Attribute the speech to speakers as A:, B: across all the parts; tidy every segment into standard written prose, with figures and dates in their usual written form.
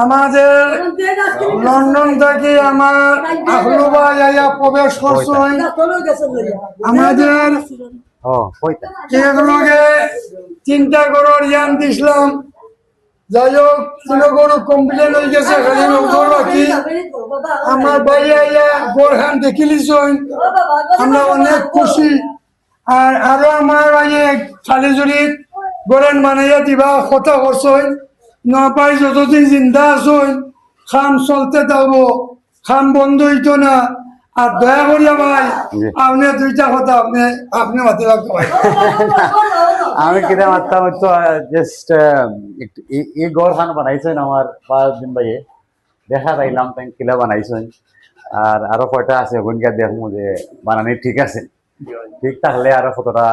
A: আমাদের লন্ডন থেকে আমার আহলু ভাই আইয়া প্রবেশ করছেন। আমাদের এগুলোকে চিন্তা করার জ্ঞান দিছিলাম। যাই হোক কোনো কমপ্লেন হয়ে গেছে খালি বাকি আমার ভাই আইয়া গোরহান দেখিলিছেন, আমরা অনেক খুশি। আর আরো আমার ভাইয়ে শালিজুরি গোরেন বানাইয়া দিবা কথা করছেন। নপাই যতদিন জিন্দা আছেন খাম চলতে থাকবো, খাম বন্ধ হইতো না। আর দয়া করিয়া ভাই আপনি দুইটা কথা আপনি মাতি লাগতো ভাই।
B: আমি কিনা মারতাম তো জাস্ট এই গড় খান বানাইছেন আমার 5 দিন ভাইয়ে দেখা পাইলাম তাই কিলা বানাইছেন। আর আরো কয়টা আছে ওখানকে দেখবো যে বানানি ঠিক আছে, ঠিক থাকলে আরো কতটা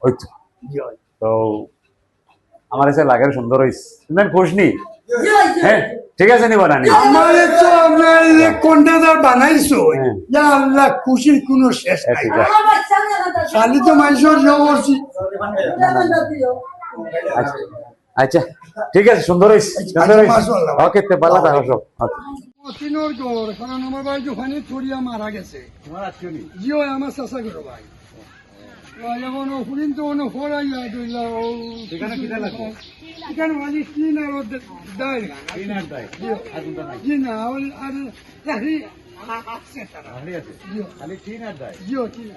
B: হইতো। তো আমার এসে লাগে সুন্দর হয়েছে, তুমি খুশ নি? হ্যাঁ ঠিক আছে নি বানানি
A: আমার তো আপনার কোনটা বানাইছো আল্লাহ খুশির কোনো শেষ নাই। খালি তো মানুষের জব করছি।
B: আচ্ছা ঠিক আছে, সুন্দর হয়েছে সুন্দর হয়েছে। ওকে তো ভালো থাকো সব।
A: অচিনোর গড়, কারণ আমার ভাই ওখানে ছড়িয়া মারা গেছে। জিও আমার চাষা করো ভাই এখন হুরিন তো অনেক হরাইয়া দইলা ও এখানে মাঝে কিন আর দেয় না আর আছে তারা জিও জিও